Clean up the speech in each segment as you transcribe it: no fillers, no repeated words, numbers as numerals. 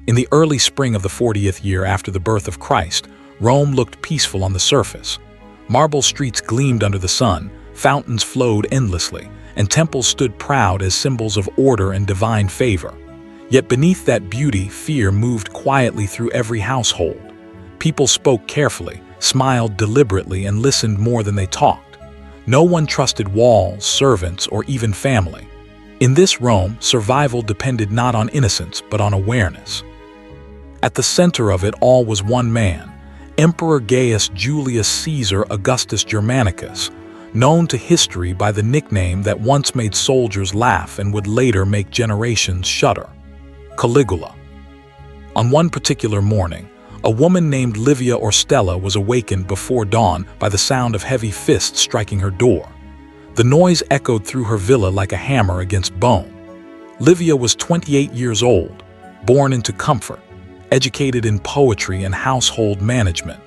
In the early spring of the 40th year after the birth of Christ, Rome looked peaceful on the surface. Marble streets gleamed under the sun, fountains flowed endlessly, and temples stood proud as symbols of order and divine favor. Yet beneath that beauty, fear moved quietly through every household. People spoke carefully, smiled deliberately, and listened more than they talked. No one trusted walls, servants, or even family. In this Rome, survival depended not on innocence, but on awareness. At the center of it all was one man, Emperor Gaius Julius Caesar Augustus Germanicus, known to history by the nickname that once made soldiers laugh and would later make generations shudder: Caligula. On one particular morning, a woman named Livia or Stella was awakened before dawn by the sound of heavy fists striking her door. The noise echoed through her villa like a hammer against bone. Livia was 28 years old, born into comfort, educated in poetry and household management,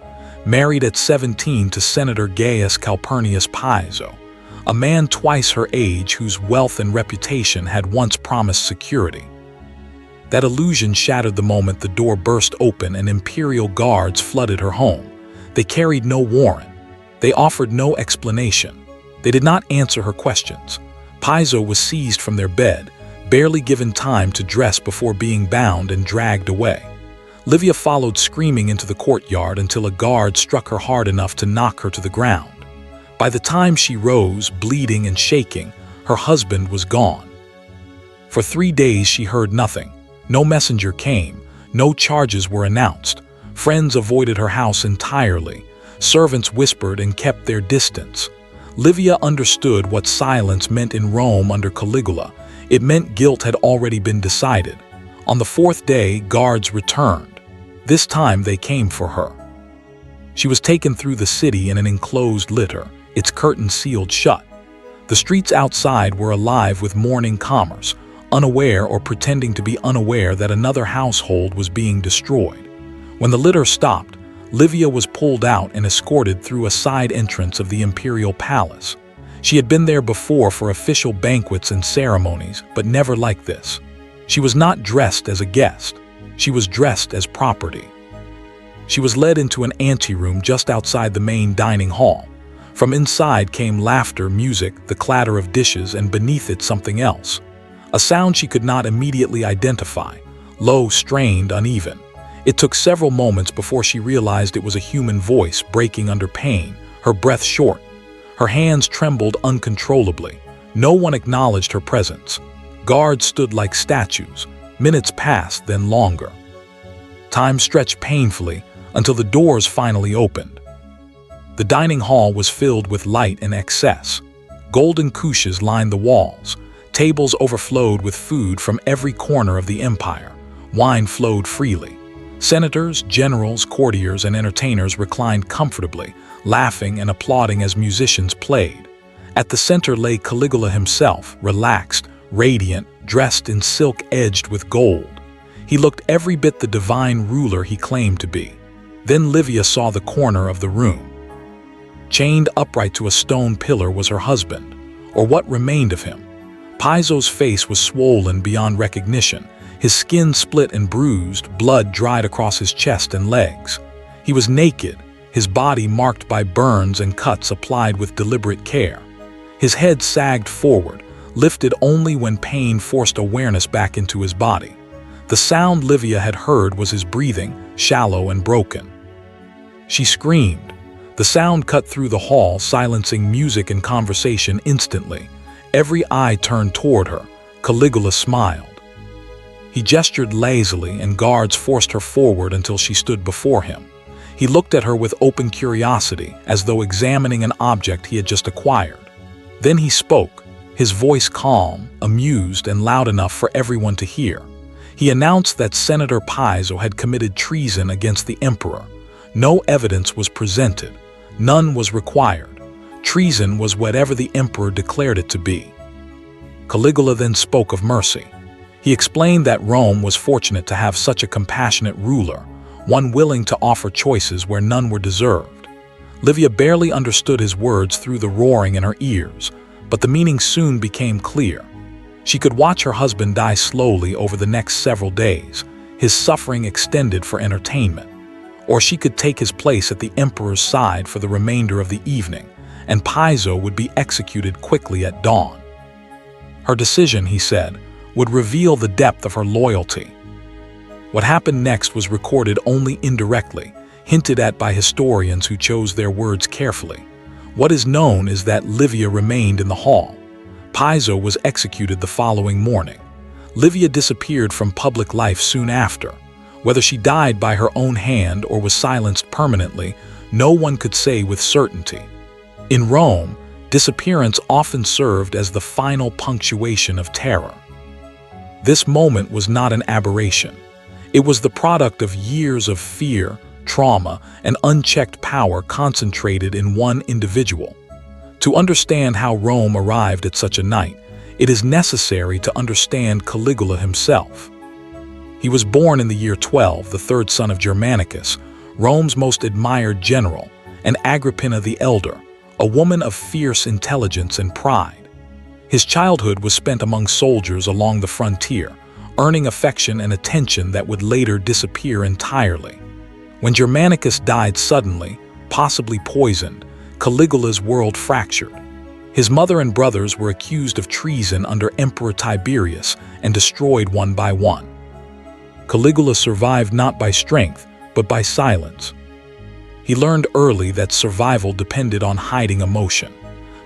married at 17 to Senator Gaius Calpurnius Piso, a man twice her age whose wealth and reputation had once promised security. That illusion shattered the moment the door burst open and imperial guards flooded her home. They carried no warrant. They offered no explanation. They did not answer her questions. Piso was seized from their bed, barely given time to dress before being bound and dragged away. Livia followed screaming into the courtyard until a guard struck her hard enough to knock her to the ground. By the time she rose, bleeding and shaking, her husband was gone. For 3 days she heard nothing. No messenger came, no charges were announced. Friends avoided her house entirely. Servants whispered and kept their distance. Livia understood what silence meant in Rome under Caligula. It meant guilt had already been decided. On the 4th day, guards returned. This time they came for her. She was taken through the city in an enclosed litter, its curtains sealed shut. The streets outside were alive with morning commerce, unaware or pretending to be unaware that another household was being destroyed. When the litter stopped, Livia was pulled out and escorted through a side entrance of the imperial palace. She had been there before for official banquets and ceremonies, but never like this. She was not dressed as a guest. She was dressed as property. She was led into an anteroom just outside the main dining hall. From inside came laughter, music, the clatter of dishes, and beneath it something else. A sound she could not immediately identify, low, strained, uneven. It took several moments before she realized it was a human voice breaking under pain, her breath short. Her hands trembled uncontrollably. No one acknowledged her presence. Guards stood like statues. Minutes passed, then longer. Time stretched painfully until the doors finally opened. The dining hall was filled with light and excess. Golden couches lined the walls. Tables overflowed with food from every corner of the empire. Wine flowed freely. Senators, generals, courtiers, and entertainers reclined comfortably, laughing and applauding as musicians played. At the center lay Caligula himself, relaxed, radiant, dressed in silk edged with gold. He looked every bit the divine ruler he claimed to be. Then Livia saw the corner of the room. Chained upright to a stone pillar was her husband, or what remained of him. Piso's face was swollen beyond recognition. His skin split and bruised, blood dried across his chest and legs. He was naked, his body marked by burns and cuts applied with deliberate care. His head sagged forward, lifted only when pain forced awareness back into his body. The sound Livia had heard was his breathing, shallow and broken. She screamed. The sound cut through the hall, silencing music and conversation instantly. Every eye turned toward her. Caligula smiled. He gestured lazily, and guards forced her forward until she stood before him. He looked at her with open curiosity, as though examining an object he had just acquired. Then he spoke, his voice calm, amused, and loud enough for everyone to hear. He announced that Senator Piso had committed treason against the emperor. No evidence was presented. None was required. Treason was whatever the emperor declared it to be. Caligula then spoke of mercy. He explained that Rome was fortunate to have such a compassionate ruler, one willing to offer choices where none were deserved. Livia barely understood his words through the roaring in her ears, but the meaning soon became clear. She could watch her husband die slowly over the next several days, his suffering extended for entertainment. Or she could take his place at the emperor's side for the remainder of the evening, and Piso would be executed quickly at dawn. Her decision, he said, would reveal the depth of her loyalty. What happened next was recorded only indirectly, hinted at by historians who chose their words carefully. What is known is that Livia remained in the hall. Piso was executed the following morning. Livia disappeared from public life soon after. Whether she died by her own hand or was silenced permanently, no one could say with certainty. In Rome, disappearance often served as the final punctuation of terror. This moment was not an aberration. It was the product of years of fear, trauma, and unchecked power concentrated in one individual. To understand how Rome arrived at such a night, it is necessary to understand Caligula himself. He was born in the year 12, the third son of Germanicus, Rome's most admired general, and Agrippina the Elder, a woman of fierce intelligence and pride. His childhood was spent among soldiers along the frontier, earning affection and attention that would later disappear entirely. When Germanicus died suddenly, possibly poisoned, Caligula's world fractured. His mother and brothers were accused of treason under Emperor Tiberius and destroyed one by one. Caligula survived not by strength, but by silence. He learned early that survival depended on hiding emotion.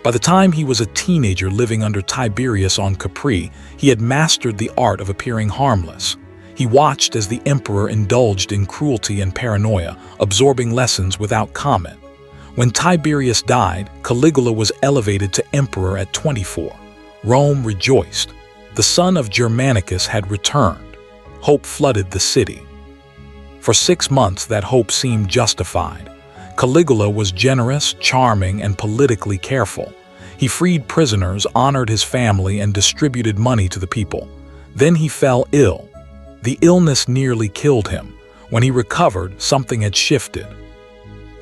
By the time he was a teenager living under Tiberius on Capri, he had mastered the art of appearing harmless. He watched as the emperor indulged in cruelty and paranoia, absorbing lessons without comment. When Tiberius died, Caligula was elevated to emperor at 24. Rome rejoiced. The son of Germanicus had returned. Hope flooded the city. For 6 months that hope seemed justified. Caligula was generous, charming, and politically careful. He freed prisoners, honored his family, and distributed money to the people. Then he fell ill. The illness nearly killed him. When he recovered, something had shifted.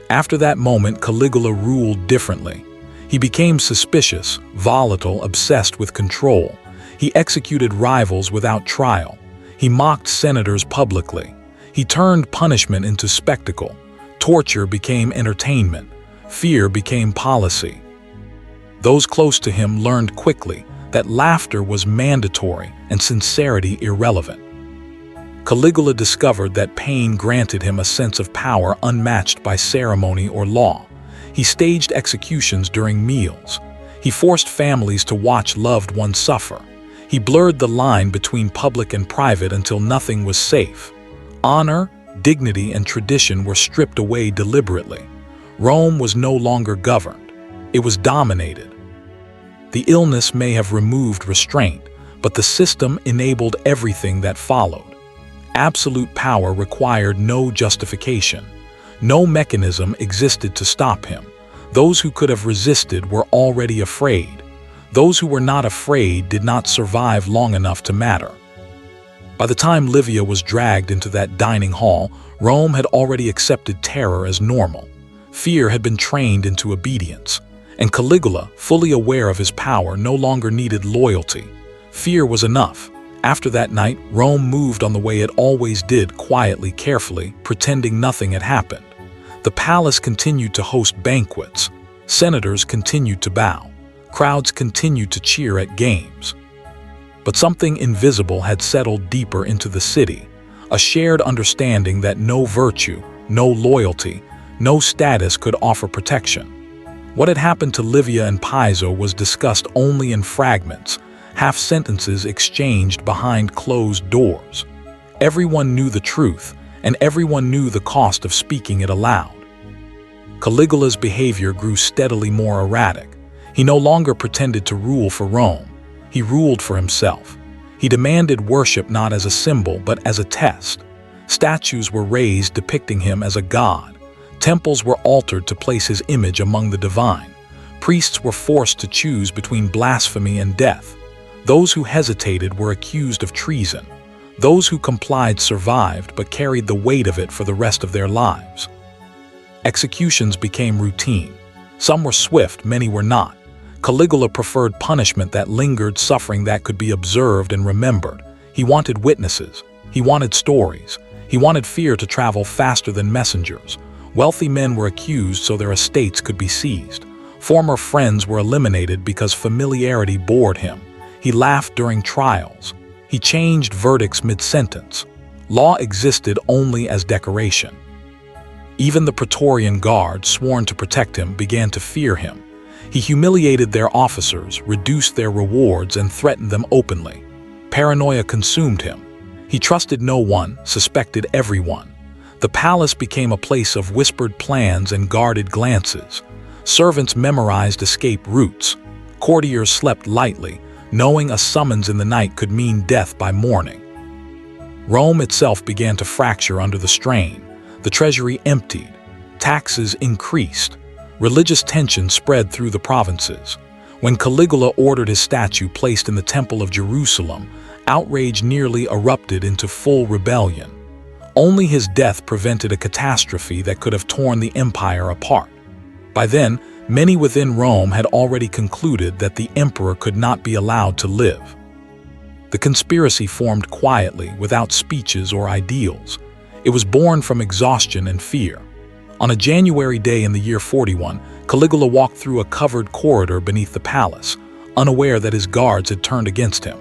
After that moment, Caligula ruled differently. He became suspicious, volatile, obsessed with control. He executed rivals without trial. He mocked senators publicly. He turned punishment into spectacle. Torture became entertainment. Fear became policy. Those close to him learned quickly that laughter was mandatory and sincerity irrelevant. Caligula discovered that pain granted him a sense of power unmatched by ceremony or law. He staged executions during meals. He forced families to watch loved ones suffer. He blurred the line between public and private until nothing was safe. Honor, dignity, and tradition were stripped away deliberately. Rome was no longer governed. It was dominated. The illness may have removed restraint, but the system enabled everything that followed. Absolute power required no justification. No mechanism existed to stop him. Those who could have resisted were already afraid. Those who were not afraid did not survive long enough to matter. By the time Livia was dragged into that dining hall, Rome had already accepted terror as normal. Fear had been trained into obedience. And Caligula, fully aware of his power, no longer needed loyalty. Fear was enough. After that night, Rome moved on the way it always did, quietly, carefully, pretending nothing had happened. The palace continued to host banquets. Senators continued to bow. Crowds continued to cheer at games. But something invisible had settled deeper into the city, a shared understanding that no virtue, no loyalty, no status could offer protection. What had happened to Livia and Piso was discussed only in fragments, half-sentences exchanged behind closed doors. Everyone knew the truth, and everyone knew the cost of speaking it aloud. Caligula's behavior grew steadily more erratic. He no longer pretended to rule for Rome. He ruled for himself. He demanded worship not as a symbol, but as a test. Statues were raised depicting him as a god. Temples were altered to place his image among the divine. Priests were forced to choose between blasphemy and death. Those who hesitated were accused of treason. Those who complied survived but carried the weight of it for the rest of their lives. Executions became routine. Some were swift, many were not. Caligula preferred punishment that lingered, suffering that could be observed and remembered. He wanted witnesses. He wanted stories. He wanted fear to travel faster than messengers. Wealthy men were accused so their estates could be seized. Former friends were eliminated because familiarity bored him. He laughed during trials. He changed verdicts mid-sentence. Law existed only as decoration. Even the Praetorian Guard, sworn to protect him, began to fear him. He humiliated their officers, reduced their rewards, and threatened them openly. Paranoia consumed him. He trusted no one, suspected everyone. The palace became a place of whispered plans and guarded glances. Servants memorized escape routes. Courtiers slept lightly, knowing a summons in the night could mean death by morning. Rome itself began to fracture under the strain. The treasury emptied. Taxes increased. Religious tension spread through the provinces. When Caligula ordered his statue placed in the Temple of Jerusalem, outrage nearly erupted into full rebellion. Only his death prevented a catastrophe that could have torn the empire apart. By then, many within Rome had already concluded that the emperor could not be allowed to live. The conspiracy formed quietly, without speeches or ideals. It was born from exhaustion and fear. On a January day in the year 41, Caligula walked through a covered corridor beneath the palace, unaware that his guards had turned against him.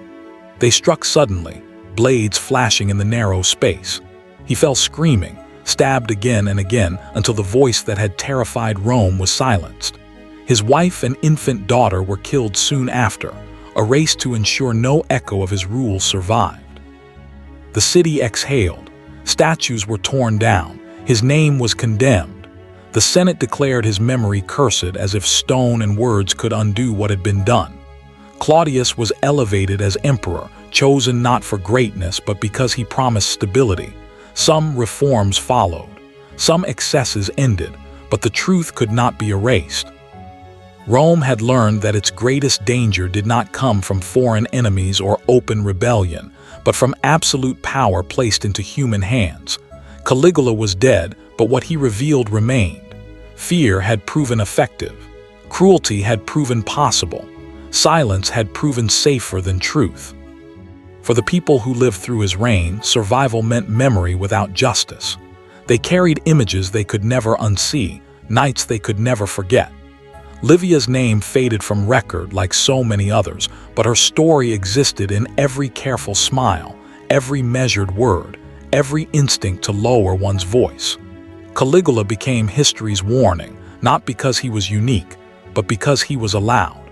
They struck suddenly, blades flashing in the narrow space. He fell screaming, stabbed again and again until the voice that had terrified Rome was silenced. His wife and infant daughter were killed soon after, a race to ensure no echo of his rule survived. The city exhaled. Statues were torn down. His name was condemned. The Senate declared his memory cursed, as if stone and words could undo what had been done. Claudius was elevated as emperor, chosen not for greatness but because he promised stability. Some reforms followed. Some excesses ended, but the truth could not be erased. Rome had learned that its greatest danger did not come from foreign enemies or open rebellion, but from absolute power placed into human hands. Caligula was dead, but what he revealed remained. Fear had proven effective. Cruelty had proven possible. Silence had proven safer than truth. For the people who lived through his reign, survival meant memory without justice. They carried images they could never unsee, nights they could never forget. Livia's name faded from record like so many others, but her story existed in every careful smile, every measured word, every instinct to lower one's voice. Caligula became history's warning, not because he was unique, but because he was allowed.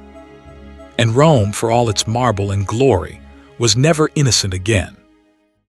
And Rome, for all its marble and glory, was never innocent again.